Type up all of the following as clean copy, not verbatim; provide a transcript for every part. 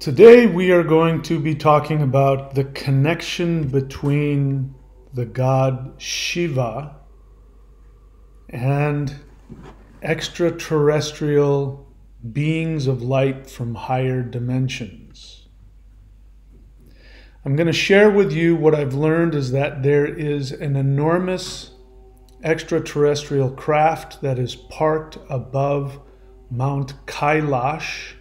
Today we are going to be talking about the connection between the god Shiva and extraterrestrial beings of light from higher dimensions. I'm going to share with you what I've learned is that there is an enormous extraterrestrial craft that is parked above Mt Kailash.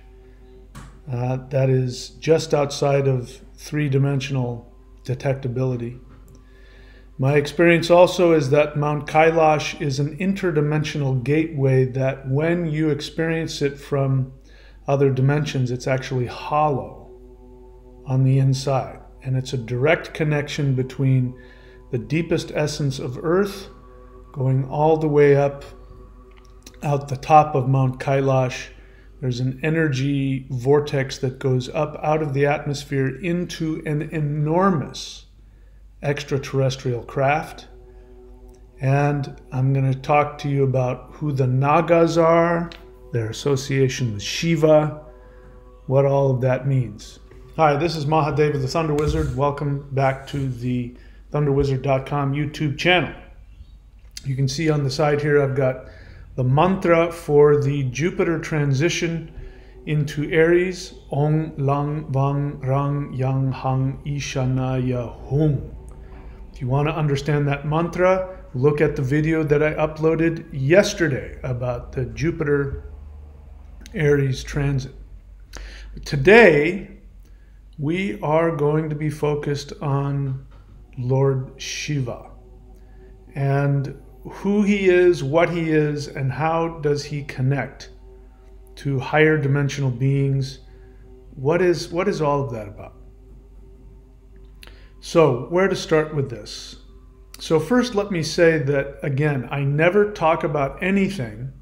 That is just outside of three-dimensional detectability. My experience also is that Mt Kailash is an interdimensional gateway that when you experience it from other dimensions, it's actually hollow on the inside. And it's a direct connection between the deepest essence of Earth going all the way up out the top of Mt Kailash. There's an energy vortex that goes up out of the atmosphere into an enormous extraterrestrial craft. And I'm going to talk to you about who the Nagas are, their association with Shiva, what all of that means. Hi, this is Mahadeva the Thunder Wizard. Welcome back to the thunderwizard.com YouTube channel. You can see on the side here I've got the mantra for the Jupiter transition into Aries, Ong Lang Vang Rang Yang Hang Ishanaya Hung. If you want to understand that mantra, look at the video that I uploaded yesterday about the Jupiter Aries transit. Today, we are going to be focused on Lord Shiva and who he is, what he is, and how does he connect to higher dimensional beings. What is all of that about? So where to start with this? So first let me say that, again, I never talk about anything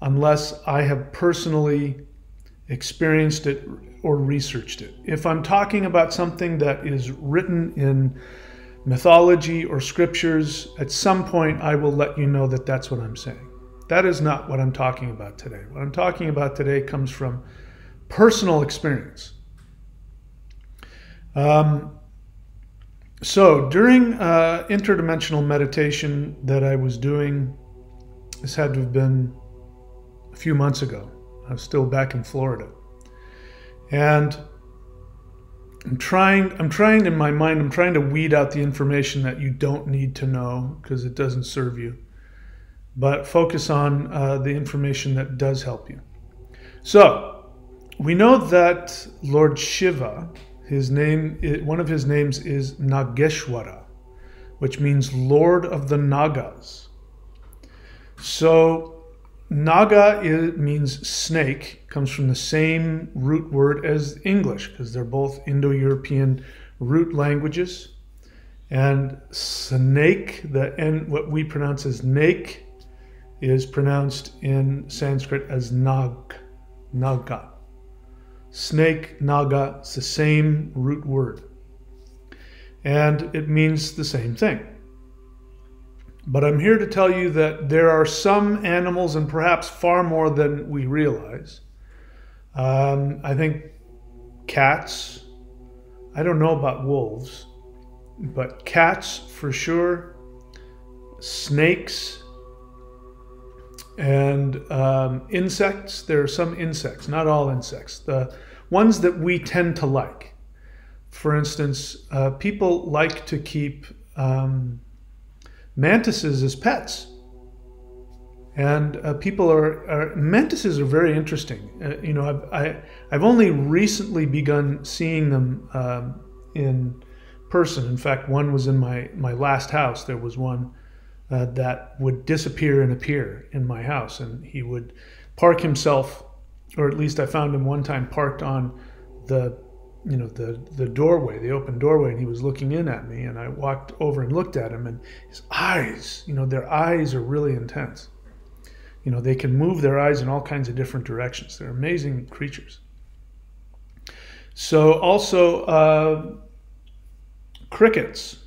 unless I have personally experienced it or researched it. If I'm talking about something that is written in mythology or scriptures, at some point I will let you know that that's what I'm saying. That is not what I'm talking about today. What I'm talking about today comes from personal experience. So during interdimensional meditation that I was doing, this had to have been a few months ago. I was still back in Florida. And I'm trying in my mind, I'm trying to weed out the information that you don't need to know because it doesn't serve you, but focus on the information that does help you. So we know that Lord Shiva, one of his names is Nageshwara, which means Lord of the Nagas. So Naga means snake, comes from the same root word as English because they're both Indo-European root languages. And snake, what we pronounce as nake, is pronounced in Sanskrit as naga. Snake, naga, it's the same root word. And it means the same thing. But I'm here to tell you that there are some animals, and perhaps far more than we realize. I think cats, I don't know about wolves, but cats for sure, snakes, and insects. There are some insects, not all insects. The ones that we tend to like. For instance, people like to keep mantises as pets, and mantises are very interesting. I've only recently begun seeing them in person. In fact, one was in my last house. There was one that would disappear and appear in my house, and he would park himself, or at least I found him one time parked on the doorway, the open doorway, and he was looking in at me, and I walked over and looked at him, and his eyes, their eyes are really intense. They can move their eyes in all kinds of different directions. They're amazing creatures. So also crickets.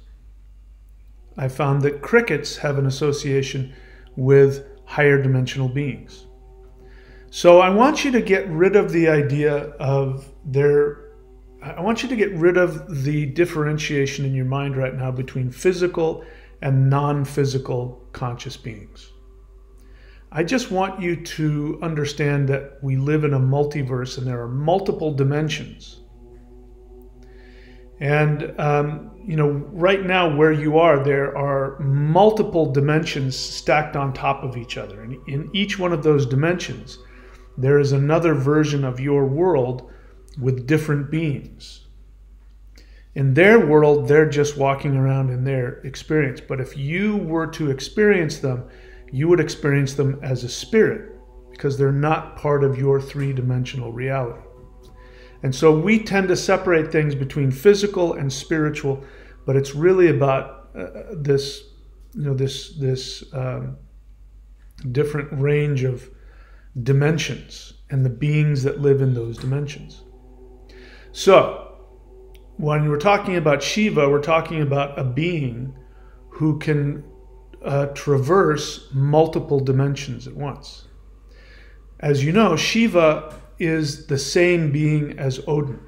I found that crickets have an association with higher dimensional beings. So I want you to get rid of the idea of I want you to get rid of the differentiation in your mind right now between physical and non-physical conscious beings. I just want you to understand that we live in a multiverse and there are multiple dimensions. And, right now where you are, there are multiple dimensions stacked on top of each other. And in each one of those dimensions, there is another version of your world with different beings. In their world, they're just walking around in their experience. But if you were to experience them, you would experience them as a spirit because they're not part of your three-dimensional reality. And so we tend to separate things between physical and spiritual, but it's really about this different range of dimensions and the beings that live in those dimensions. So, when we're talking about Shiva, we're talking about a being who can traverse multiple dimensions at once. As you know, Shiva is the same being as Odin.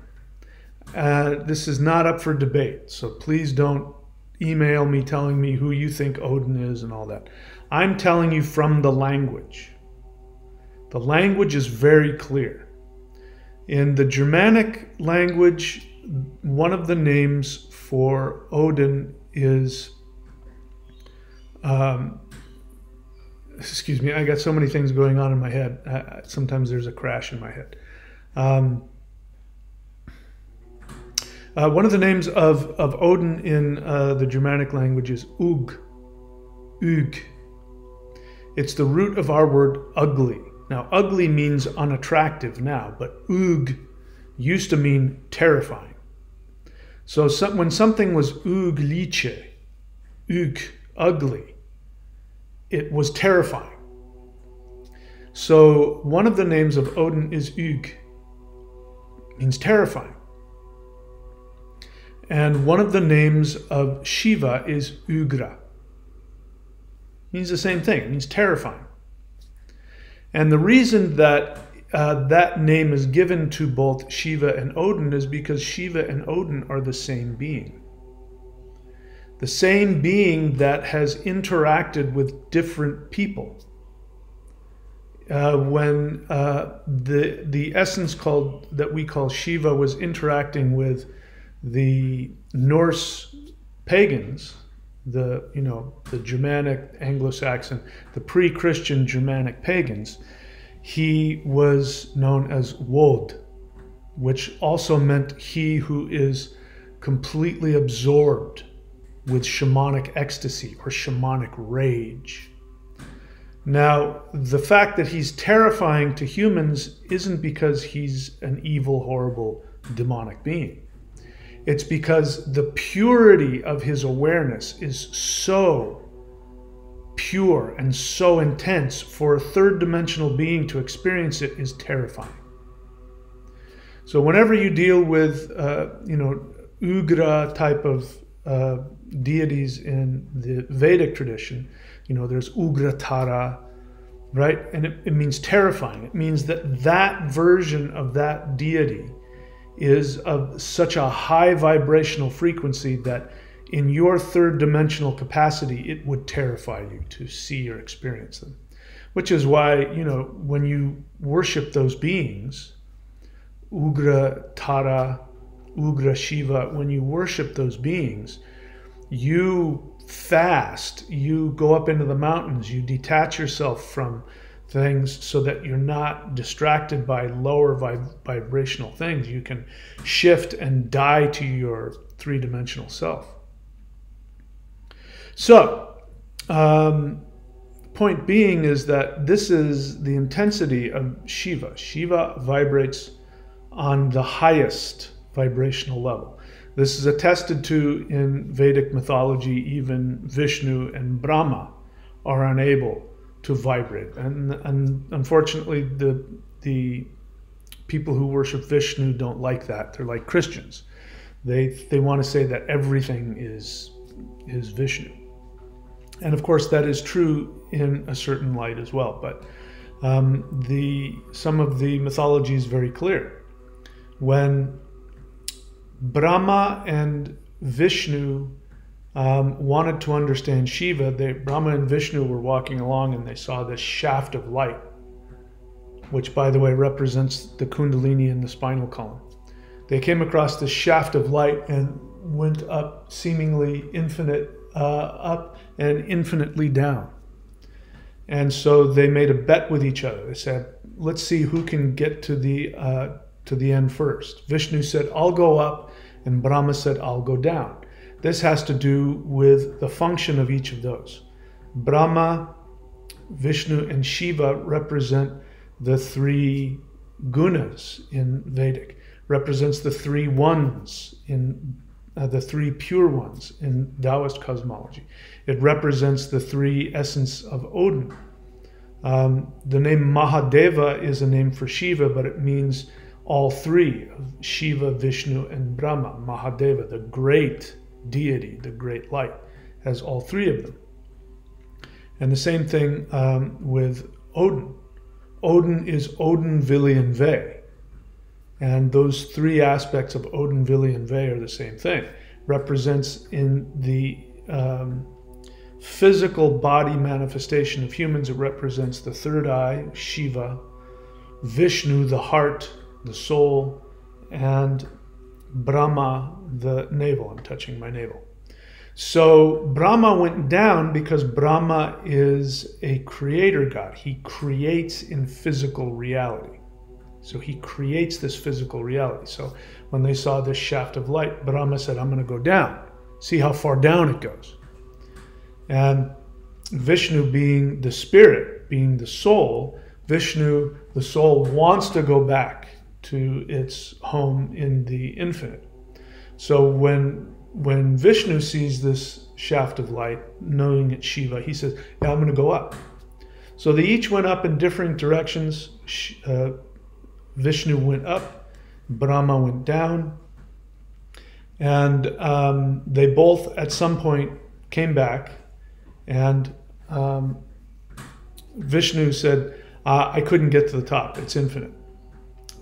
This is not up for debate, so please don't email me telling me who you think Odin is and all that. I'm telling you from the language. The language is very clear. In the Germanic language, one of the names for Odin is, excuse me, I got so many things going on in my head. Sometimes there's a crash in my head. One of the names of Odin in the Germanic language is Ug. Ug. It's the root of our word ugly. Now, ugly means unattractive now, but Ug used to mean terrifying. So when something was ugliche, ugly, it was terrifying. So one of the names of Odin is Ug, means terrifying. And one of the names of Shiva is Ugra. Means the same thing, it means terrifying. And the reason that that name is given to both Shiva and Odin is because Shiva and Odin are the same being. The same being that has interacted with different people. When the essence that we call Shiva was interacting with the Norse pagans, the Germanic, Anglo-Saxon, the pre-Christian Germanic pagans, he was known as Wod, which also meant he who is completely absorbed with shamanic ecstasy or shamanic rage. Now, the fact that he's terrifying to humans isn't because he's an evil, horrible, demonic being. It's because the purity of his awareness is so pure and so intense, for a third-dimensional being to experience it is terrifying. So whenever you deal with, Ugra type of deities in the Vedic tradition, there's Ugratara, right? And it means terrifying. It means that version of that deity is of such a high vibrational frequency that in your third dimensional capacity, it would terrify you to see or experience them. Which is why, when you worship those beings, Ugra Tara, Ugra Shiva, when you worship those beings, you fast, you go up into the mountains, you detach yourself from things so that you're not distracted by lower vibrational things. You can shift and die to your three-dimensional self. So, point being is that this is the intensity of Shiva. Shiva vibrates on the highest vibrational level. This is attested to in Vedic mythology. Even Vishnu and Brahma are unable to vibrate. And unfortunately, the people who worship Vishnu don't like that. They're like Christians. They want to say that everything is Vishnu. And of course, that is true in a certain light as well. But Some of the mythology is very clear. When Brahma and Vishnu wanted to understand Shiva, Brahma and Vishnu were walking along and they saw this shaft of light, which, by the way, represents the Kundalini in the spinal column. They came across this shaft of light and went up seemingly infinite, up and infinitely down. And so they made a bet with each other. They said, let's see who can get to the end first. Vishnu said, I'll go up, and Brahma said, I'll go down. This has to do with the function of each of those. Brahma, Vishnu, and Shiva represent the three gunas in Vedic, represents the three ones in the three pure ones in Taoist cosmology. It represents the three essence of Odin. The name Mahadeva is a name for Shiva, but it means all three of Shiva, Vishnu, and Brahma. Mahadeva, the great deity, the great light, has all three of them. And the same thing with Odin. Odin is Odin, Vili, and Ve. And those three aspects of Odin, Vili, and Ve are the same thing. Represents in the physical body manifestation of humans, it represents the third eye, Shiva, Vishnu, the heart, the soul, and Brahma, the navel. I'm touching my navel. So Brahma went down because Brahma is a creator god. He creates in physical reality. So he creates this physical reality. So when they saw this shaft of light, Brahma said, I'm going to go down, see how far down it goes. And Vishnu, being the spirit, being the soul, Vishnu, the soul, wants to go back to its home in the infinite. So when Vishnu sees this shaft of light, knowing it's Shiva, he says, yeah, I'm going to go up. So they each went up in different directions. Vishnu went up, Brahma went down, and they both at some point came back, and Vishnu said, I couldn't get to the top, it's infinite.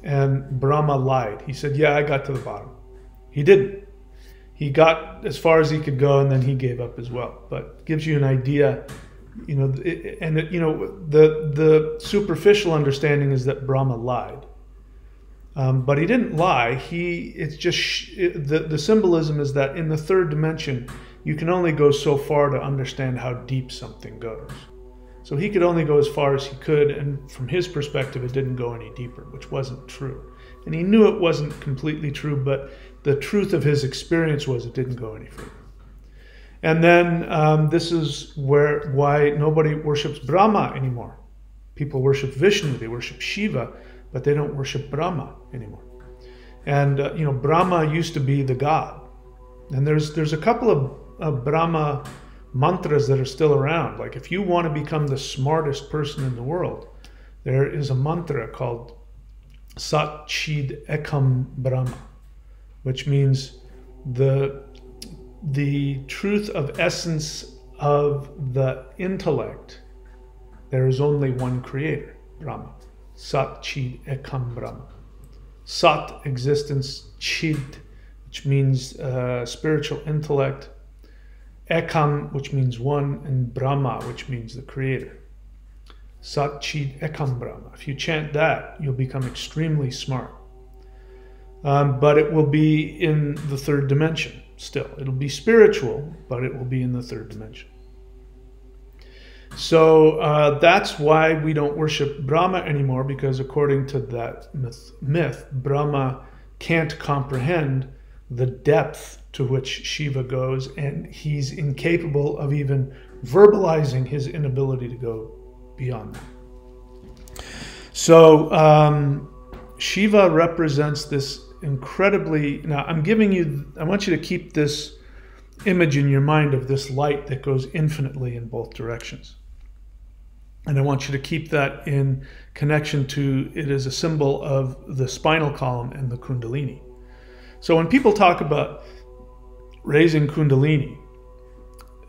And Brahma lied. He said, yeah, I got to the bottom. He didn't. He got as far as he could go, and then he gave up as well. But it gives you an idea, the superficial understanding is that Brahma lied. But he didn't lie. The symbolism is that in the third dimension, you can only go so far to understand how deep something goes. So he could only go as far as he could, and from his perspective, it didn't go any deeper, which wasn't true. And he knew it wasn't completely true, but the truth of his experience was it didn't go any further. And then this is why nobody worships Brahma anymore. People worship Vishnu, they worship Shiva, but they don't worship Brahma anymore. And Brahma used to be the god. And there's a couple of Brahma mantras that are still around. Like if you want to become the smartest person in the world, there is a mantra called Sat Chid Ekam Brahma, which means the truth of essence of the intellect. There is only one creator, Brahma. Sat Chid Ekam Brahma. Sat, existence, Chid, which means spiritual intellect, Ekam, which means one, and Brahma, which means the creator. Sat Chid Ekam Brahma. If you chant that, you'll become extremely smart. But it will be in the third dimension still. It'll be spiritual, but it will be in the third dimension. So that's why we don't worship Brahma anymore, because according to that myth, Brahma can't comprehend the depth to which Shiva goes, and he's incapable of even verbalizing his inability to go beyond that. So Shiva represents this incredibly, now I want you to keep this image in your mind of this light that goes infinitely in both directions. And I want you to keep that in connection to, it is a symbol of the spinal column and the Kundalini. So when people talk about raising Kundalini,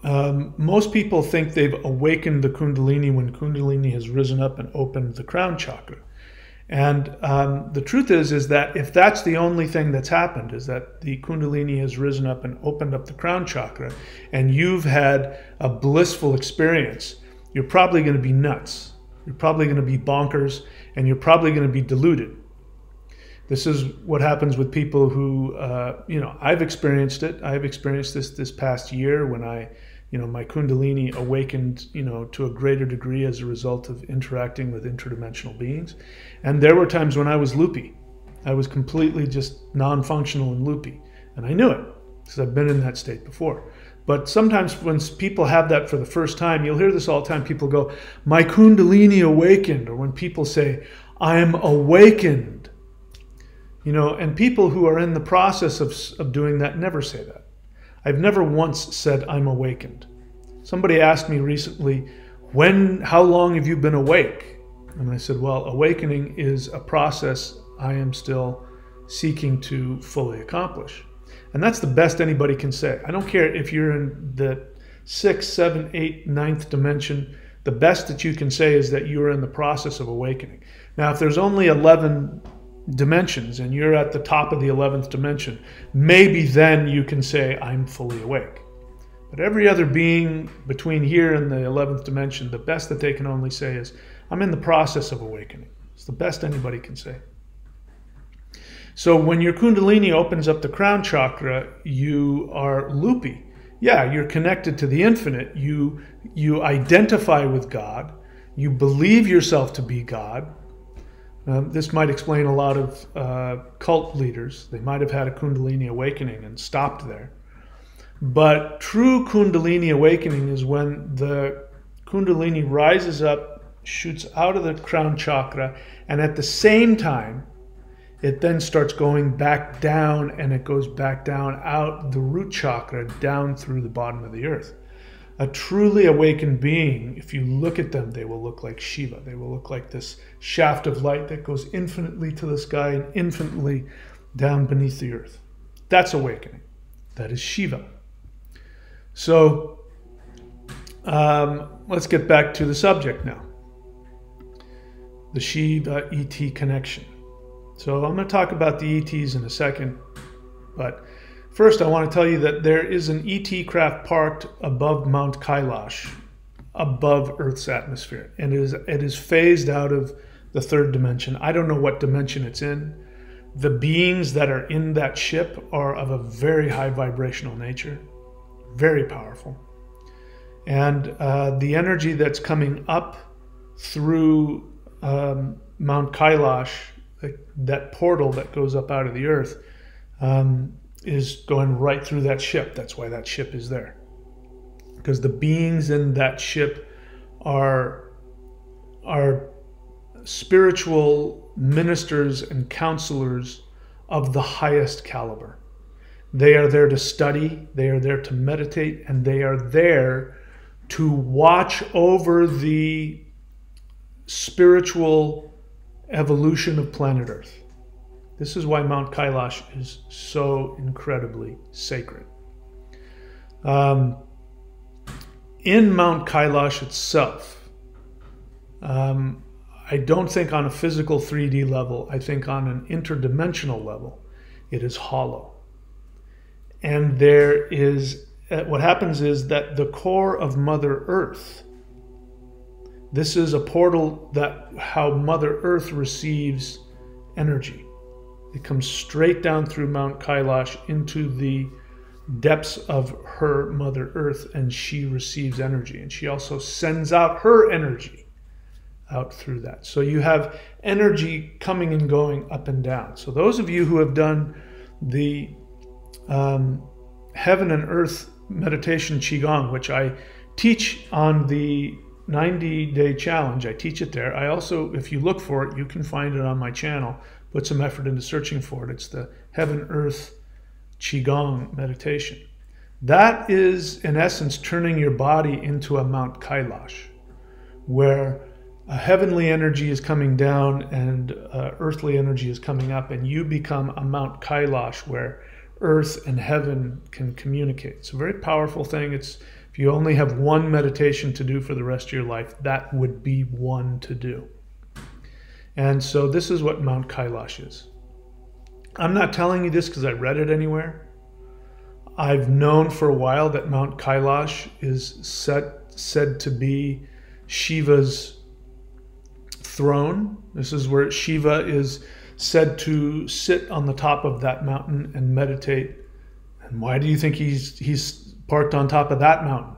most people think they've awakened the Kundalini when Kundalini has risen up and opened the crown chakra. And the truth is that if that's the only thing that's happened, is that the Kundalini has risen up and opened up the crown chakra, and you've had a blissful experience, you're probably going to be nuts. You're probably going to be bonkers, and you're probably going to be deluded. This is what happens with people who, I've experienced it. I've experienced this past year when my Kundalini awakened, to a greater degree as a result of interacting with interdimensional beings. And there were times when I was loopy. I was completely just non-functional and loopy. And I knew it because I've been in that state before. But sometimes when people have that for the first time, you'll hear this all the time. People go, my Kundalini awakened. Or when people say, I'm awakened. And people who are in the process of doing that never say that. I've never once said I'm awakened. Somebody asked me recently, how long have you been awake? And I said, well, awakening is a process I am still seeking to fully accomplish. And that's the best anybody can say. I don't care if you're in the 6th, 7th, 8th, 9th dimension. The best that you can say is that you're in the process of awakening. Now, if there's only 11 dimensions and you're at the top of the 11th dimension, maybe then you can say I'm fully awake. But every other being between here and the 11th dimension, the best that they can only say is I'm in the process of awakening. It's the best anybody can say. So when your Kundalini opens up the crown chakra, you are loopy. Yeah, you're connected to the infinite. You identify with God. You believe yourself to be God. This might explain a lot of cult leaders. They might have had a Kundalini awakening and stopped there. But true Kundalini awakening is when the Kundalini rises up, shoots out of the crown chakra, and at the same time, it then starts going back down, and it goes back down out the root chakra, down through the bottom of the earth. A truly awakened being, if you look at them, they will look like Shiva. They will look like this shaft of light that goes infinitely to the sky and infinitely down beneath the earth. That's awakening. That is Shiva. So let's get back to the subject now. The Shiva ET connection. So I'm going to talk about the ETs in a second, but first I want to tell you that there is an ET craft parked above Mt Kailash, above Earth's atmosphere, and it is phased out of the 3rd dimension. I don't know what dimension it's in. The beings that are in that ship are of a very high vibrational nature, very powerful. And the energy that's coming up through Mt Kailash, that portal that goes up out of the earth, is going right through that ship. That's why that ship is there. Because the beings in that ship are spiritual ministers and counselors of the highest caliber. They are there to study, they are there to meditate, and they are there to watch over the spiritual evolution of planet Earth. This is why Mt Kailash is so incredibly sacred. In Mt Kailash itself, I don't think on a physical 3D level, I think on an interdimensional level, it is hollow. And there is, what happens is that the core of Mother Earth, this is a portal that how Mother Earth receives energy. It comes straight down through Mt Kailash into the depths of her Mother Earth, and she receives energy. And she also sends out her energy out through that. So you have energy coming and going up and down. So those of you who have done the Heaven and Earth meditation Qigong, which I teach on the 90-day challenge, I teach it there. I also, if you look for it, you can find it on my channel. Put some effort into searching for it. It's the Heaven Earth Qigong meditation. That is, in essence, turning your body into a Mt Kailash, where a heavenly energy is coming down and earthly energy is coming up, and you become a Mt Kailash where earth and heaven can communicate. It's a very powerful thing. It's If you only have one meditation to do for the rest of your life, that would be one to do. And so this is what Mt Kailash is. I'm not telling you this because I read it anywhere. I've known for a while that Mt Kailash is said to be Shiva's throne. This is where Shiva is said to sit on the top of that mountain and meditate. And why do you think he's parked on top of that mountain?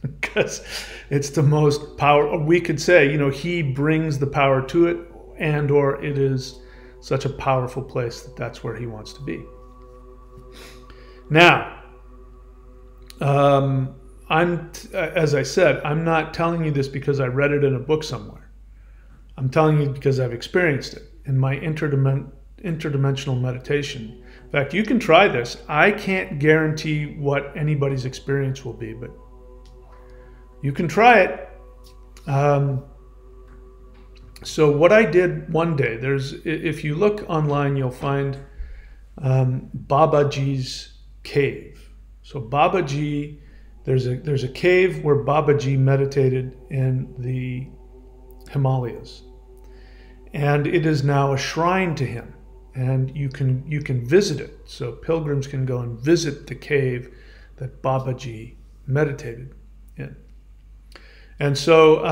Because it's the most power. We could say, you know, he brings the power to it, and or it is such a powerful place that that's where he wants to be. Now, as I said, I'm not telling you this because I read it in a book somewhere. I'm telling you because I've experienced it in my interdimensional meditation. In fact, you can try this. I can't guarantee what anybody's experience will be, but you can try it. So what I did one day, if you look online, you'll find Babaji's cave. So Babaji, there's a cave where Babaji meditated in the Himalayas, and it is now a shrine to him, and you can visit it. So pilgrims can go and visit the cave that Babaji meditated in. And so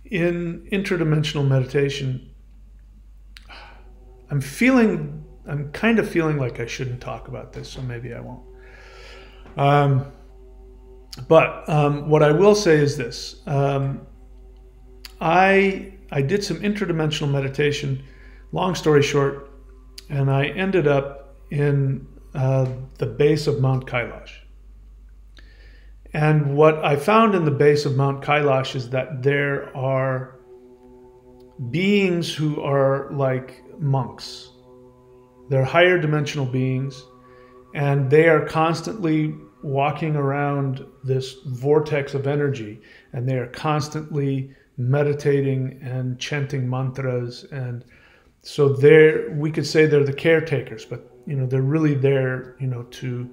in interdimensional meditation, I'm kind of feeling like I shouldn't talk about this, so maybe I won't. But what I will say is this. I did some interdimensional meditation, long story short, and I ended up in the base of Mt Kailash. And what I found in the base of Mt Kailash is that there are beings who are like monks. They're higher dimensional beings, and they are constantly walking around this vortex of energy, and they are constantly meditating and chanting mantras. And so we could say they're the caretakers, but they're really there, to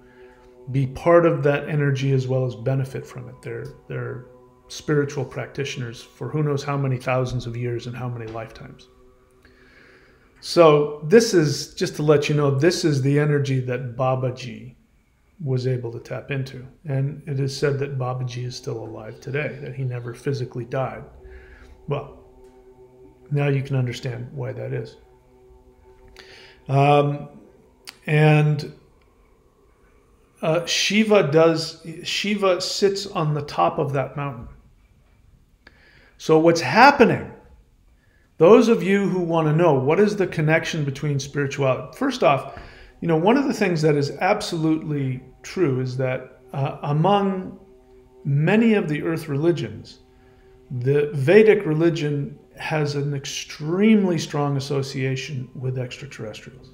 be part of that energy as well as benefit from it. They're spiritual practitioners for who knows how many thousands of years and how many lifetimes. So this is, just to let you know, this is the energy that Babaji was able to tap into. And it is said that Babaji is still alive today, that he never physically died. Well, now you can understand why that is. Shiva sits on the top of that mountain. So what's happening, those of you who want to know what is the connection between spirituality, first off, one of the things that is absolutely true is that among many of the earth religions, the Vedic religion has an extremely strong association with extraterrestrials.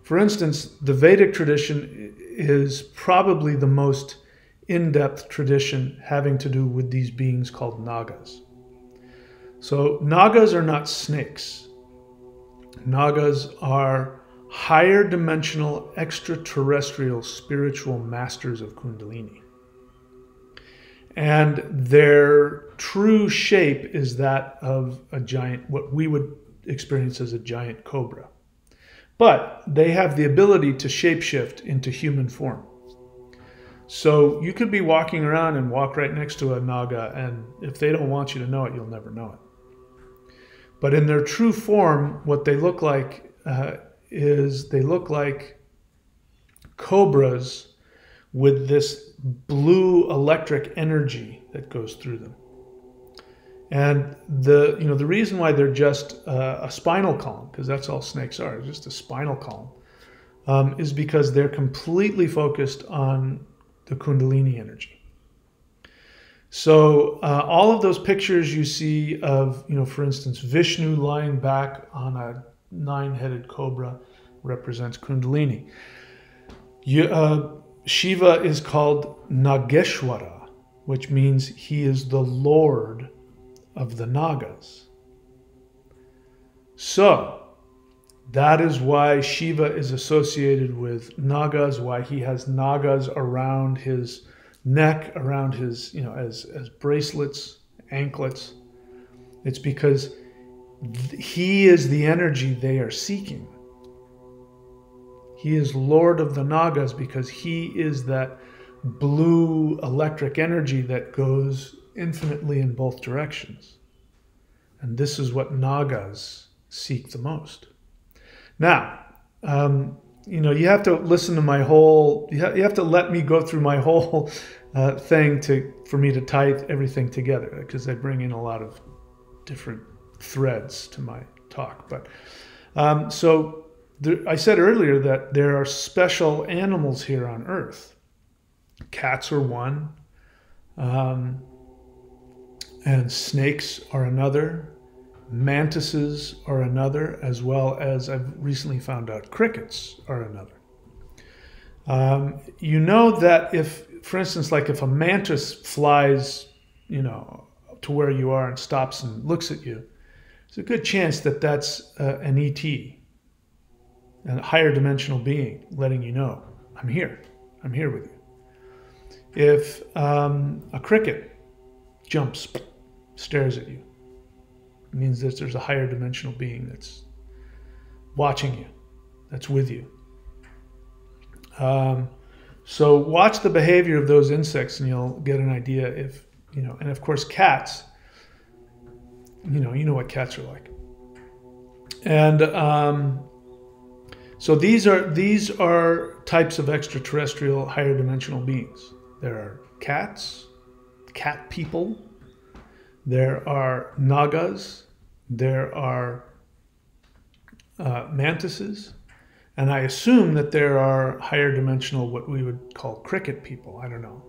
For instance, the Vedic tradition is probably the most in-depth tradition having to do with these beings called Nagas. So Nagas are not snakes. Nagas are higher dimensional extraterrestrial spiritual masters of Kundalini. And their true shape is that of a giant, what we would experience as a giant cobra. But they have the ability to shapeshift into human form. So you could be walking around and walk right next to a Naga, and if they don't want you to know it, you'll never know it. But in their true form, what they look like is they look like cobras with this blue electric energy that goes through them. And the reason why they're just a spinal column, because that's all snakes are, just a spinal column, is because they're completely focused on the Kundalini energy. So all of those pictures you see of, for instance, Vishnu lying back on a 9-headed cobra represents Kundalini. Shiva is called Nageshwara, which means he is the Lord of the Nagas. So that is why Shiva is associated with Nagas, why he has Nagas around his neck, around his, as bracelets, anklets. It's because he is the energy they are seeking. He is Lord of the Nagas because he is that blue electric energy that goes infinitely in both directions. And this is what Nagas seek the most. Now, you have to listen to my whole, you have to let me go through my whole thing for me to tie everything together, because I bring in a lot of different threads to my talk. But I said earlier that there are special animals here on Earth. Cats are one, and snakes are another, mantises are another, as well as I've recently found out crickets are another. You know that if, for instance, like if a mantis flies, to where you are and stops and looks at you, there's a good chance that that's an ET, a higher dimensional being letting you know, I'm here with you. If a cricket jumps, stares at you, it means that there's a higher dimensional being that's watching you, that's with you. So watch the behavior of those insects and you'll get an idea if, and of course cats, you know what cats are like. And so these are types of extraterrestrial higher dimensional beings. There are cats, cat people, there are Nagas, there are mantises, and I assume that there are higher dimensional, what we would call cricket people. I don't know.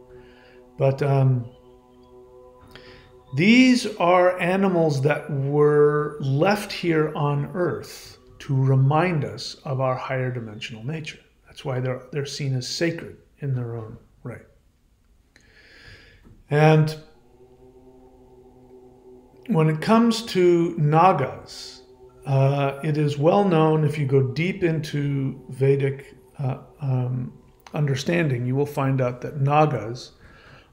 But these are animals that were left here on Earth to remind us of our higher dimensional nature. That's why they're seen as sacred in their own right. And when it comes to Nagas, it is well known, if you go deep into Vedic understanding, you will find out that Nagas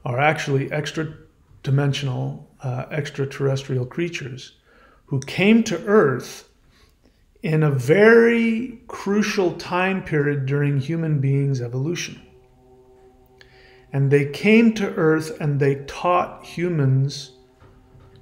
are actually extra-dimensional, extraterrestrial creatures who came to Earth in a very crucial time period during human beings' evolution. And they came to Earth and they taught humans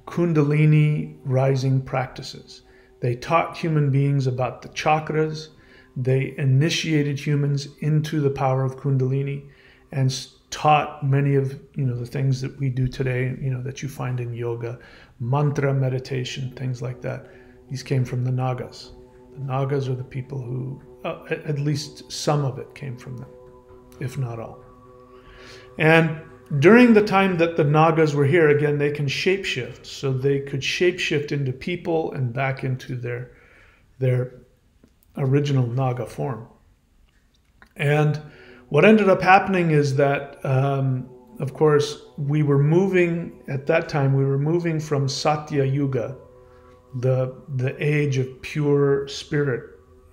Kundalini rising practices. They taught human beings about the chakras. They initiated humans into the power of Kundalini and taught many of the things that we do today, that you find in yoga, mantra meditation, things like that. These came from the Nagas. The Nagas are the people who, at least some of it came from them, if not all. And during the time that the Nagas were here, again, they can shapeshift. So they could shapeshift into people and back into their original Naga form. And what ended up happening is that, of course, at that time, we were moving from Satya Yuga, the age of pure spirit,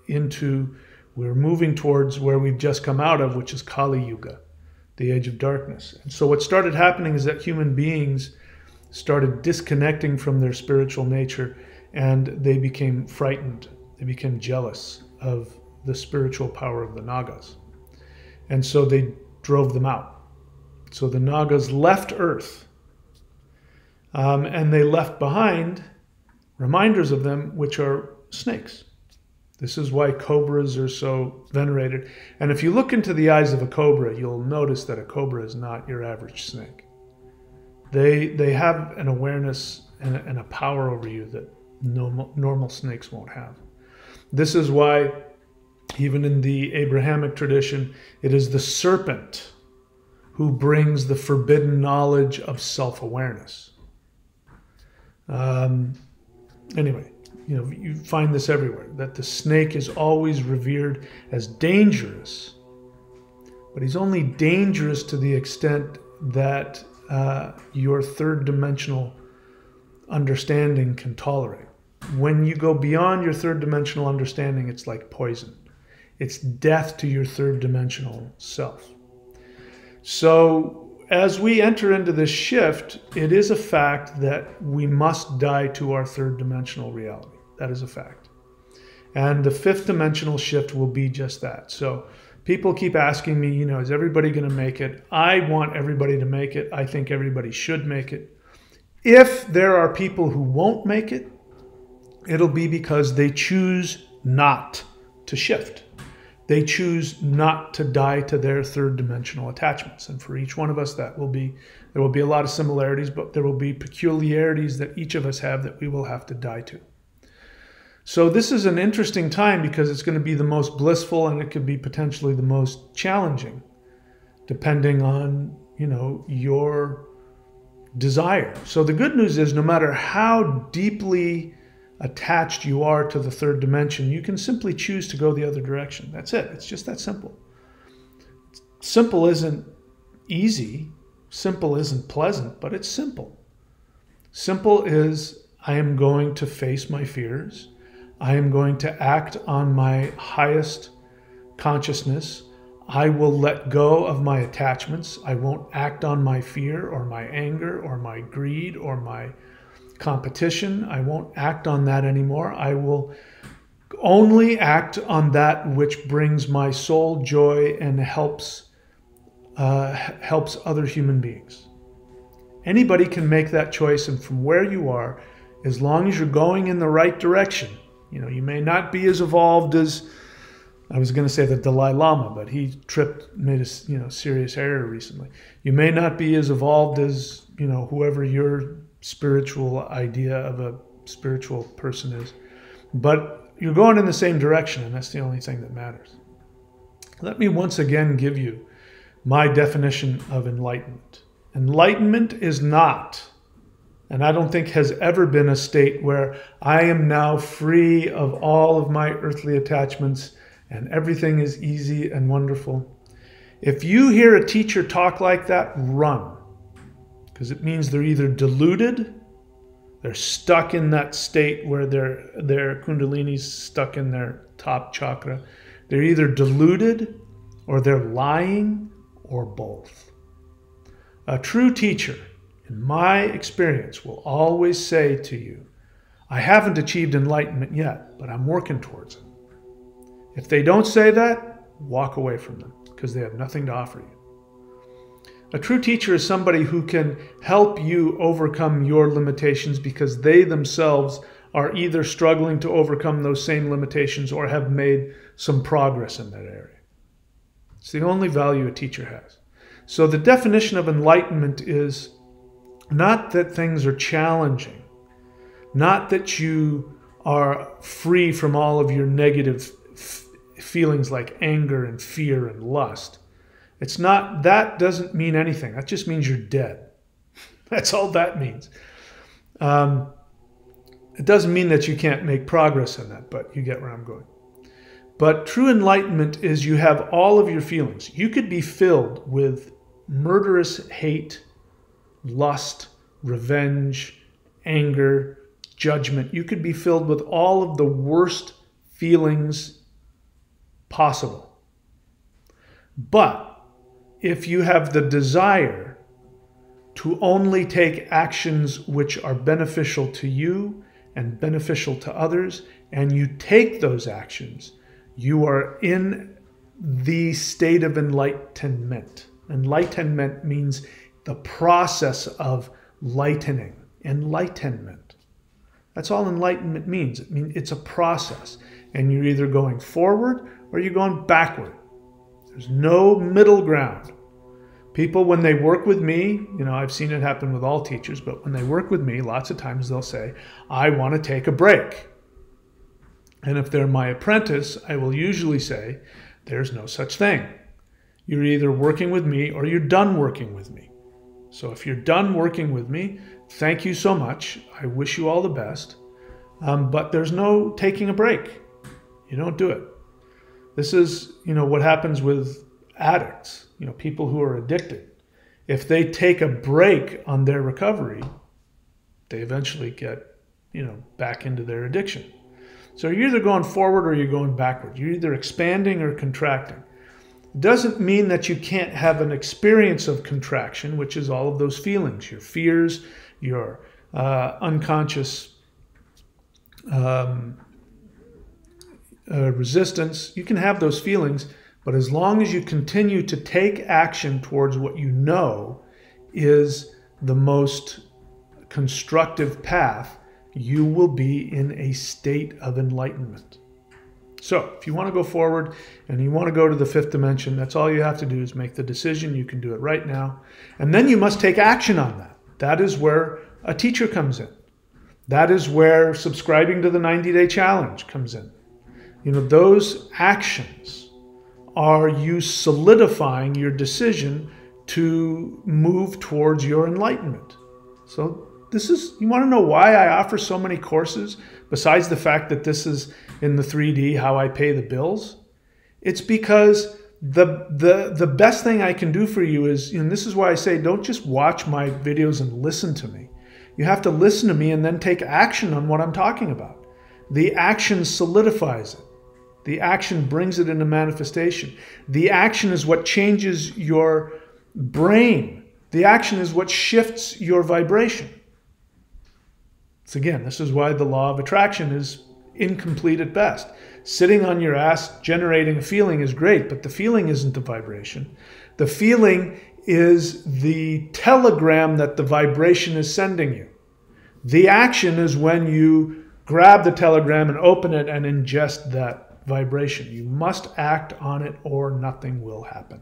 we were moving towards where we've just come out of, which is Kali Yuga, the age of darkness. And so what started happening is that human beings started disconnecting from their spiritual nature, and they became frightened. They became jealous of the spiritual power of the Nagas. And so they drove them out. So the Nagas left Earth, and they left behind reminders of them, which are snakes. This is why cobras are so venerated. And if you look into the eyes of a cobra, you'll notice that a cobra is not your average snake. They have an awareness and a power over you that normal snakes won't have. This is why, even in the Abrahamic tradition, it is the serpent who brings the forbidden knowledge of self-awareness. Anyway, you find this everywhere, that the snake is always revered as dangerous, but he's only dangerous to the extent that your third dimensional understanding can tolerate. When you go beyond your third dimensional understanding, it's like poison. It's death to your third dimensional self. So as we enter into this shift, it is a fact that we must die to our third dimensional reality. That is a fact. And the fifth dimensional shift will be just that. So people keep asking me, is everybody going to make it? I want everybody to make it. I think everybody should make it. If there are people who won't make it, it'll be because they choose not to shift. They choose not to die to their third dimensional attachments. And for each one of us, there will be a lot of similarities, but there will be peculiarities that each of us have that we will have to die to. So this is an interesting time because it's going to be the most blissful, and it could be potentially the most challenging, depending on, your desire. So the good news is, no matter how deeply attached you are to the third dimension, you can simply choose to go the other direction. That's it. It's just that simple. Simple isn't easy. Simple isn't pleasant, but it's simple. Simple is, I am going to face my fears. I am going to act on my highest consciousness. I will let go of my attachments. I won't act on my fear or my anger or my greed or my competition. I won't act on that anymore. I will only act on that which brings my soul joy and helps other human beings. Anybody can make that choice, and from where you are, as long as you're going in the right direction, you may not be as evolved as, I was going to say the Dalai Lama, but he made a serious error recently. You may not be as evolved as whoever your spiritual idea of a spiritual person is, but you're going in the same direction, and that's the only thing that matters. Let me once again give you my definition of enlightenment. Enlightenment is not, and I don't think has ever been, a state where I am now free of all of my earthly attachments and everything is easy and wonderful. If you hear a teacher talk like that, run. Because it means they're either deluded, they're stuck in that state where their kundalini's stuck in their top chakra. They're either deluded, or they're lying, or both. A true teacher, in my experience, will always say to you, I haven't achieved enlightenment yet, but I'm working towards it. If they don't say that, walk away from them, because they have nothing to offer you. A true teacher is somebody who can help you overcome your limitations because they themselves are either struggling to overcome those same limitations or have made some progress in that area. It's the only value a teacher has. So the definition of enlightenment is not that things are challenging, not that you are free from all of your negative feelings like anger and fear and lust. It's not, that doesn't mean anything. That just means you're dead. That's all that means. It doesn't mean that you can't make progress in that, but you get where I'm going. But true enlightenment is you have all of your feelings. You could be filled with murderous hate, lust, revenge, anger, judgment. You could be filled with all of the worst feelings possible. But if you have the desire to only take actions which are beneficial to you and beneficial to others, and you take those actions, you are in the state of enlightenment. Enlightenment means the process of lightening. Enlightenment. That's all enlightenment means. It's a process. And you're either going forward or you're going backward. There's no middle ground. People, when they work with me, I've seen it happen with all teachers, but when they work with me, lots of times they'll say, I want to take a break. And if they're my apprentice, I will usually say, there's no such thing. You're either working with me or you're done working with me. So if you're done working with me, thank you so much. I wish you all the best. But there's no taking a break. You don't do it. This is, what happens with addicts, people who are addicted. If they take a break on their recovery, they eventually get, back into their addiction. So you're either going forward or you're going backward. You're either expanding or contracting. doesn't mean that you can't have an experience of contraction, which is all of those feelings, your fears, your unconscious resistance. You can have those feelings, but as long as you continue to take action towards what you know is the most constructive path, you will be in a state of enlightenment. So if you want to go forward and you want to go to the fifth dimension, that's all you have to do is make the decision. You can do it right now. And then you must take action on that. That is where a teacher comes in. That is where subscribing to the 90-day challenge comes in. You know, those actions are you solidifying your decision to move towards your enlightenment. So this is, you want to know why I offer so many courses, besides the fact that this is in the 3D, how I pay the bills? It's because the best thing I can do for you is, and this is why I say, don't just watch my videos and listen to me. You have to listen to me and then take action on what I'm talking about. The action solidifies it. The action brings it into manifestation. The action is what changes your brain. The action is what shifts your vibration. So again, this is why the law of attraction is incomplete at best. Sitting on your ass generating a feeling is great, but the feeling isn't the vibration. The feeling is the telegram that the vibration is sending you. The action is when you grab the telegram and open it and ingest that vibration. You must act on it or nothing will happen.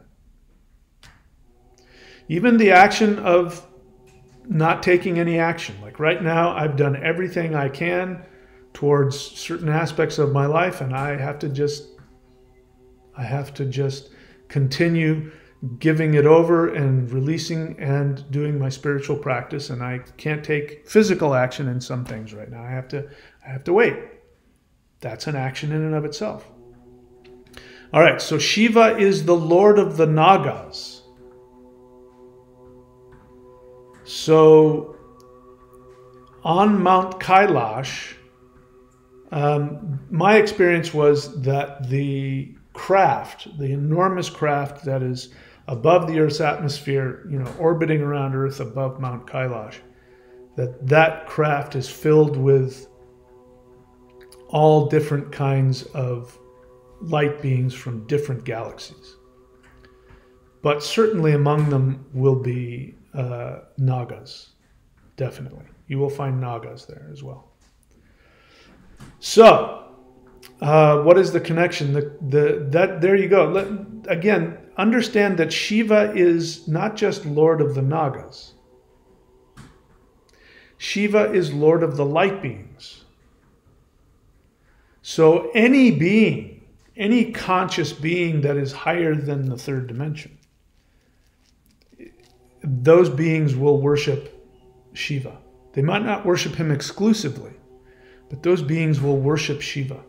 Even the action of not taking any action. Like right now, I've done everything I can towards certain aspects of my life, and I have to just continue giving it over and releasing and doing my spiritual practice. And I can't take physical action in some things right now. I have to wait. That's an action in and of itself. All right, so Shiva is the Lord of the Nagas. So on Mount Kailash, my experience was that the craft, the enormous craft that is above the Earth's atmosphere, you know, orbiting around Earth above Mount Kailash, that craft is filled with all different kinds of light beings from different galaxies. But certainly among them will be Nagas, definitely. You will find Nagas there as well. So, what is the connection? There you go. Again, understand that Shiva is not just Lord of the Nagas. Shiva is Lord of the light beings. So any being, any conscious being that is higher than the third dimension, those beings will worship Shiva. They might not worship him exclusively, but those beings will worship Shiva.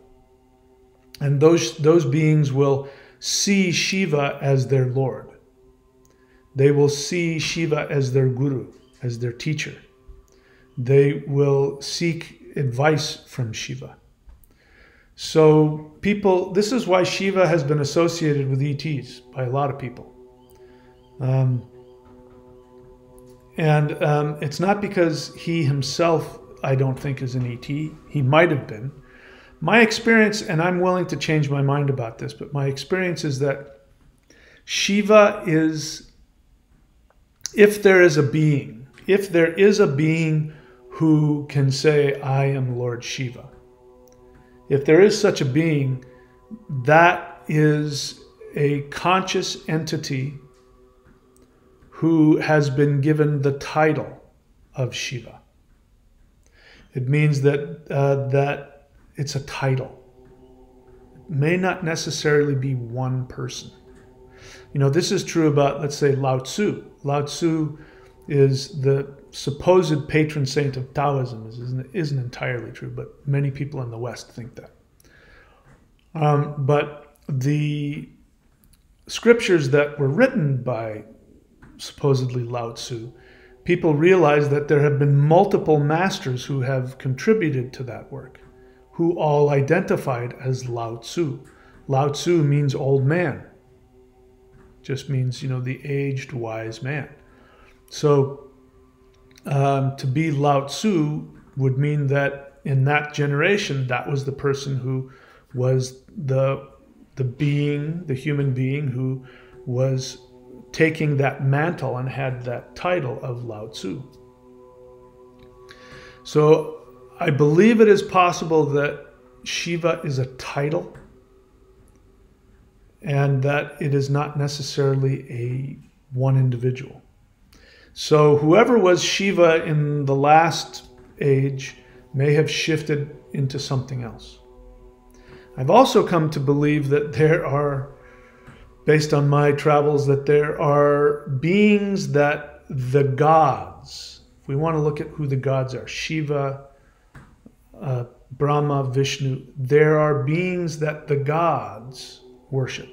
And those beings will see Shiva as their Lord. They will see Shiva as their guru, as their teacher. They will seek advice from Shiva. So people, this is why Shiva has been associated with ETs by a lot of people. It's not because he himself, I don't think, is an ET. He might have been. My experience, and I'm willing to change my mind about this, but my experience is that Shiva is, if there is a being who can say, I am Lord Shiva, if there is such a being, that is a conscious entity who has been given the title of Shiva. It means that it's a title. It may not necessarily be one person. You know, this is true about, let's say, Lao Tzu. Lao Tzu is the supposed patron saint of Taoism. Isn't entirely true, but many people in the West think that. But the scriptures that were written by supposedly Lao Tzu, people realize that there have been multiple masters who have contributed to that work, who all identified as Lao Tzu. Lao Tzu means old man. just means, the aged wise man. So to be Lao Tzu would mean that in that generation, that was the person who was the human being who was taking that mantle and had that title of Lao Tzu. So I believe it is possible that Shiva is a title and that it is not necessarily one individual. So whoever was Shiva in the last age may have shifted into something else. I've also come to believe that there are, based on my travels, that there are beings that the gods, if we want to look at who the gods are, Shiva, Brahma, Vishnu, there are beings that the gods worship.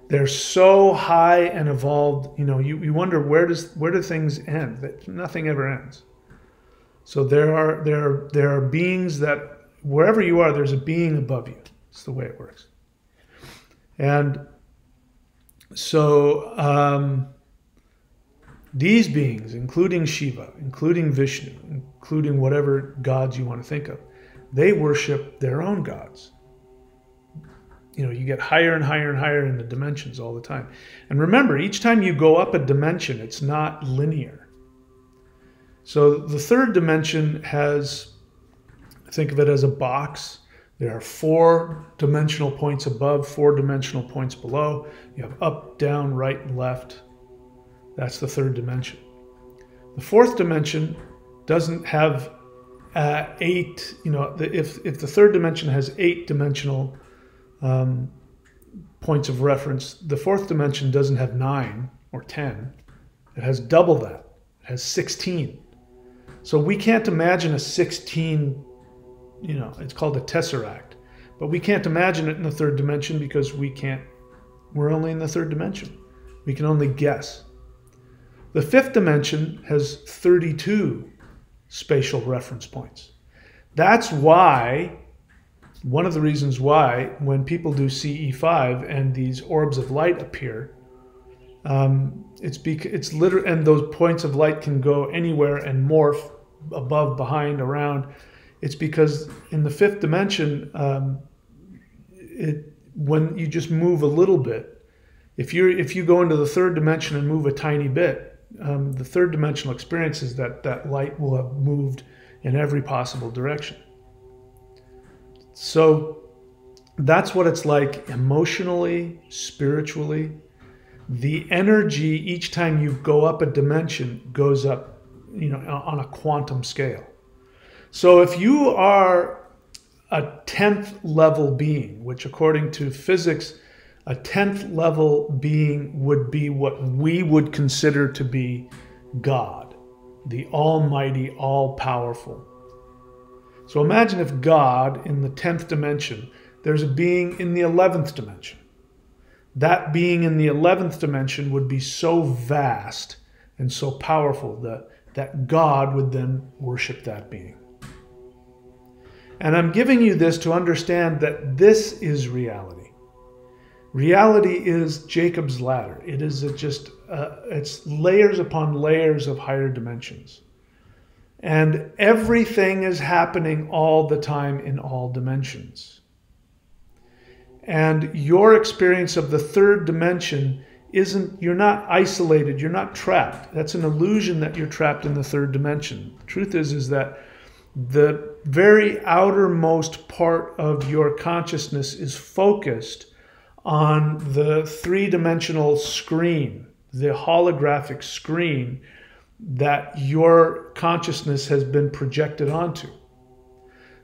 They're so high and evolved, you wonder where do things end? That nothing ever ends. So there are beings that wherever you are, there's a being above you. It's the way it works. And so these beings, including Shiva, including Vishnu, including whatever gods you want to think of, they worship their own gods. You get higher and higher and higher in the dimensions all the time. And remember, each time you go up a dimension, it's not linear. So the third dimension has, think of it as a box. There are 4 dimensional points above, 4 dimensional points below. You have up, down, right, and left. That's the third dimension. The fourth dimension doesn't have 8, if the third dimension has 8 dimensional points of reference, the fourth dimension doesn't have 9 or 10. It has double that. It has 16. So we can't imagine a 16, it's called a tesseract, but we can't imagine it in the third dimension because we're only in the third dimension. We can only guess. The fifth dimension has 32 spatial reference points. That's why, one of the reasons why, when people do CE5 and these orbs of light appear, it's literally, and those points of light can go anywhere and morph above, behind, around. It's because in the fifth dimension, when you just move a little bit, if you go into the third dimension and move a tiny bit, the third dimensional experience is that light will have moved in every possible direction. So that's what it's like emotionally, spiritually. The energy each time you go up a dimension goes up, on a quantum scale. So if you are a 10th level being, which according to physics, a 10th level being would be what we would consider to be God, the almighty, all-powerful. So imagine if God, in the 10th dimension, there's a being in the 11th dimension. That being in the 11th dimension would be so vast and so powerful that God would then worship that being. And I'm giving you this to understand that this is reality. Reality is Jacob's ladder. It is it's layers upon layers of higher dimensions. And everything is happening all the time in all dimensions. And your experience of the third dimension you're not isolated, you're not trapped. That's an illusion that you're trapped in the third dimension. The truth is that the very outermost part of your consciousness is focused on the three-dimensional screen, the holographic screen that your consciousness has been projected onto.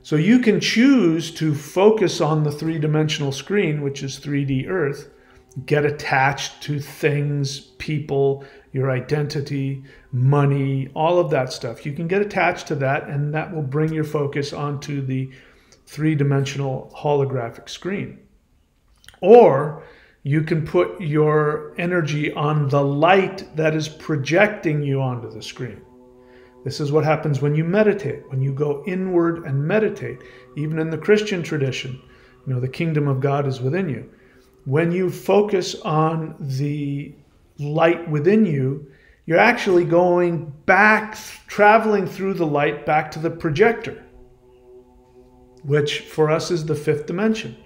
So you can choose to focus on the three-dimensional screen, which is 3D Earth, get attached to things, people, your identity, money, all of that stuff. You can get attached to that, and that will bring your focus onto the three-dimensional holographic screen. Or you can put your energy on the light that is projecting you onto the screen. This is what happens when you meditate, when you go inward and meditate. Even in the Christian tradition, the kingdom of God is within you. when you focus on the light within you, you're actually going back, traveling through the light back to the projector, which for us is the fifth dimension.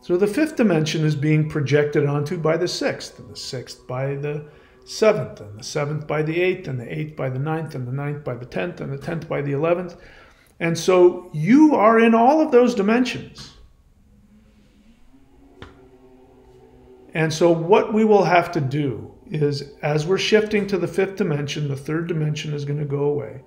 So the fifth dimension is being projected onto by the sixth, and the sixth by the seventh, and the seventh by the eighth, and the eighth by the ninth, and the ninth by the 10th, and the 10th by the 11th. And so you are in all of those dimensions. And so what we will have to do is, as we're shifting to the fifth dimension, the third dimension is going to go away.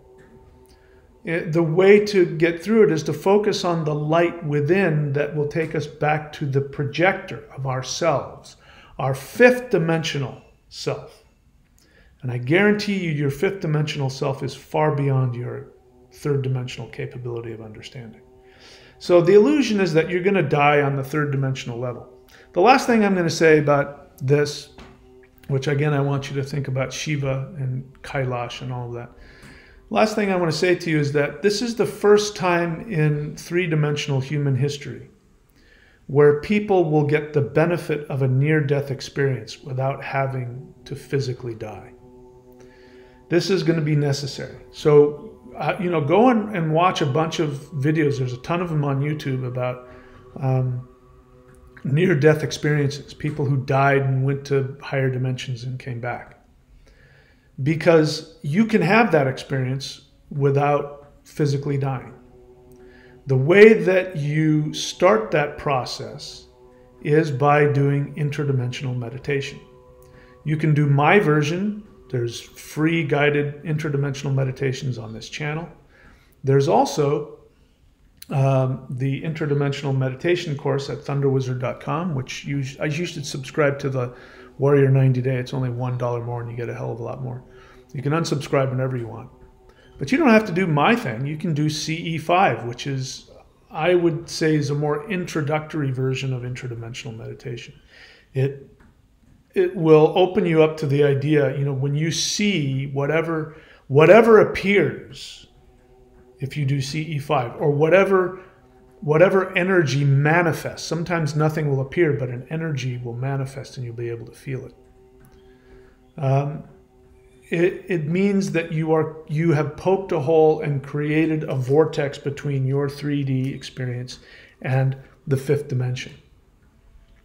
The way to get through it is to focus on the light within that will take us back to the projector of ourselves, our fifth dimensional self. And I guarantee you, your fifth dimensional self is far beyond your third dimensional capability of understanding. So the illusion is that you're going to die on the third dimensional level. The last thing I'm going to say about this, which again I want you to think about Shiva and Kailash and all of that. Last thing I want to say to you is that this is the first time in three-dimensional human history where people will get the benefit of a near-death experience without having to physically die. This is going to be necessary. So, go and watch a bunch of videos. There's a ton of them on YouTube about near-death experiences, people who died and went to higher dimensions and came back. Because you can have that experience without physically dying. The way that you start that process is by doing interdimensional meditation. You can do my version. There's free guided interdimensional meditations on this channel. There's also the interdimensional meditation course at thunderwizard.com, which you should subscribe to the Warrior 90 Day. It's only $1 more and you get a hell of a lot more. You can unsubscribe whenever you want. But you don't have to do my thing. You can do CE5, which is, I would say, is a more introductory version of interdimensional meditation. It will open you up to the idea, when you see whatever appears, if you do CE5, or whatever energy manifests. Sometimes nothing will appear, but an energy will manifest and you'll be able to feel it. It means that you have poked a hole and created a vortex between your 3D experience and the fifth dimension.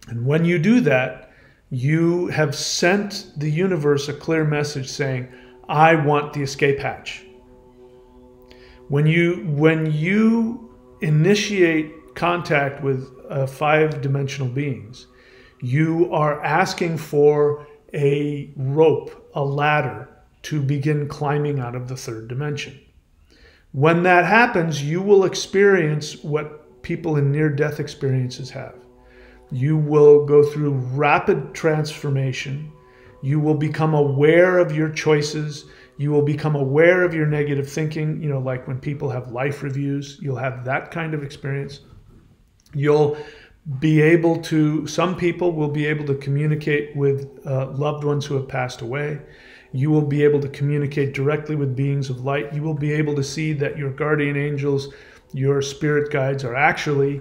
And when you do that, you have sent the universe a clear message saying, I want the escape hatch. When you initiate contact with five-dimensional beings, you are asking for a rope, a ladder, to begin climbing out of the third dimension. When that happens, you will experience what people in near-death experiences have. You will go through rapid transformation. You will become aware of your choices. You will become aware of your negative thinking. Like when people have life reviews, you'll have that kind of experience. You'll be able to, some people will be able to communicate with loved ones who have passed away. You will be able to communicate directly with beings of light. You will be able to see that your guardian angels, your spirit guides are actually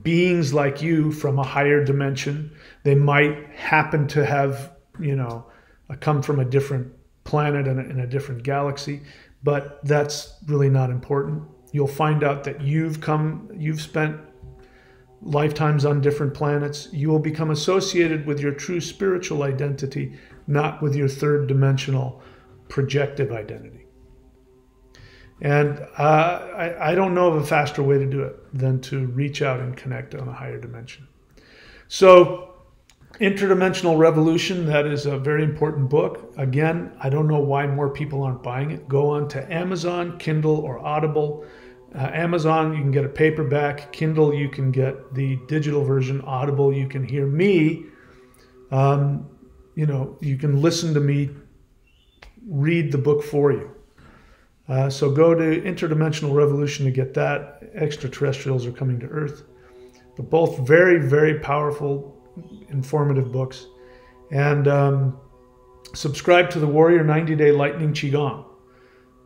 beings like you from a higher dimension. They might happen to have, come from a different planet in a different galaxy, but that's really not important. You'll find out that you've spent lifetimes on different planets. You will become associated with your true spiritual identity, not with your third dimensional projective identity. And I don't know of a faster way to do it than to reach out and connect on a higher dimension. So Interdimensional Revolution, that is a very important book. Again, I don't know why more people aren't buying it. Go on to Amazon, Kindle, or Audible. Amazon, you can get a paperback. Kindle, you can get the digital version. Audible, you can hear me. You can listen to me read the book for you. So go to Interdimensional Revolution to get that. Extraterrestrials Are Coming to Earth. But both very, very powerful, informative books. And subscribe to the Warrior 90 Day Lightning Qigong.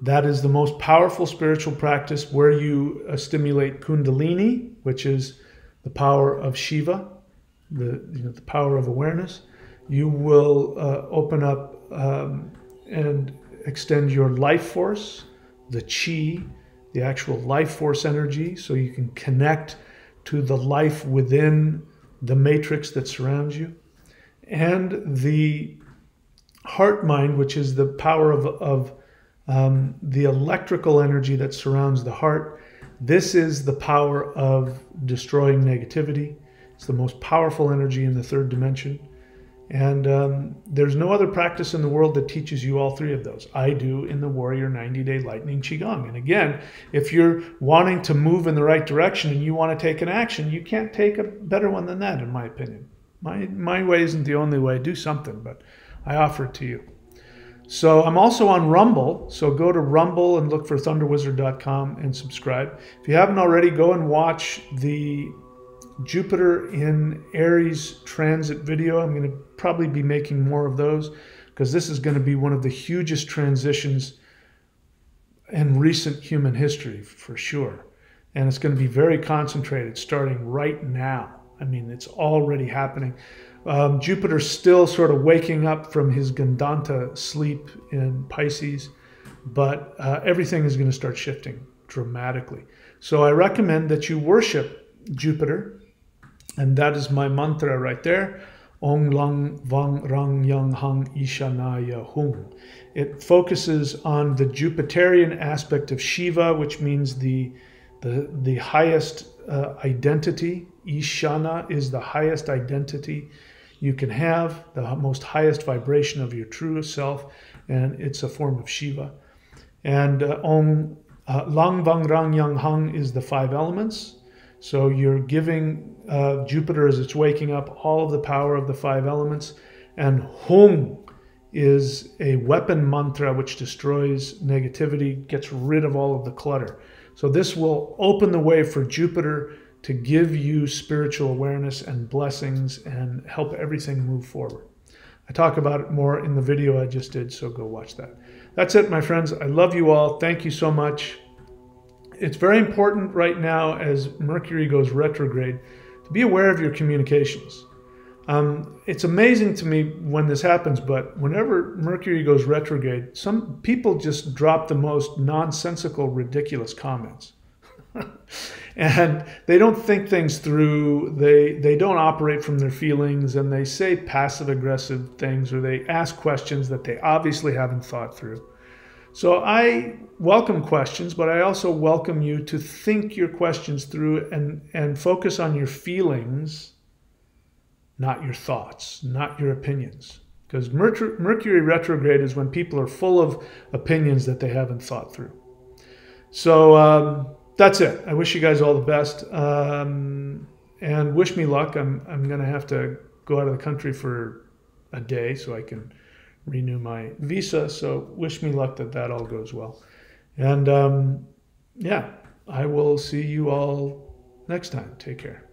That is the most powerful spiritual practice where you stimulate Kundalini, which is the power of Shiva, the power of awareness, you will open up and extend your life force, the chi, the actual life force energy, so you can connect to the life within the matrix that surrounds you, and the heart mind, which is the power of the electrical energy that surrounds the heart. This is the power of destroying negativity. It's the most powerful energy in the third dimension. And there's no other practice in the world that teaches you all three of those. I do in the Warrior 90-Day Lightning Qigong. And again, if you're wanting to move in the right direction and you want to take an action, you can't take a better one than that, in my opinion. My way isn't the only way. Do something, but I offer it to you. So I'm also on Rumble. So go to Rumble and look for thunderwizard.com and subscribe. If you haven't already, go and watch the Jupiter in Aries transit video. I'm going to probably be making more of those because this is going to be one of the hugest transitions in recent human history for sure. And it's going to be very concentrated starting right now. I mean, it's already happening. Jupiter's still sort of waking up from his Gandanta sleep in Pisces, but everything is going to start shifting dramatically. So I recommend that you worship Jupiter. And that is my mantra right there. Ong Lang Vang Rang Yang Hang Ishanaya Hum. It focuses on the Jupiterian aspect of Shiva, which means the highest identity. Ishana is the highest identity you can have, the most highest vibration of your true self, and it's a form of Shiva. And Ong Lang Vang Rang Yang Hang is the 5 elements. So you're giving Jupiter, as it's waking up, all of the power of the 5 elements. And Hum is a weapon mantra which destroys negativity, gets rid of all of the clutter. So this will open the way for Jupiter to give you spiritual awareness and blessings and help everything move forward. I talk about it more in the video I just did, so go watch that. That's it, my friends. I love you all. Thank you so much. It's very important right now as Mercury goes retrograde to be aware of your communications. It's amazing to me when this happens, but whenever Mercury goes retrograde, some people just drop the most nonsensical, ridiculous comments. And they don't think things through, they don't operate from their feelings, and they say passive-aggressive things, or they ask questions that they obviously haven't thought through. So I welcome questions, but I also welcome you to think your questions through and focus on your feelings, not your thoughts, not your opinions. Because Mercury retrograde is when people are full of opinions that they haven't thought through. So that's it. I wish you guys all the best, and wish me luck. I'm going to have to go out of the country for a day so I can renew my visa. So wish me luck that all goes well. And yeah, I will see you all next time. Take care.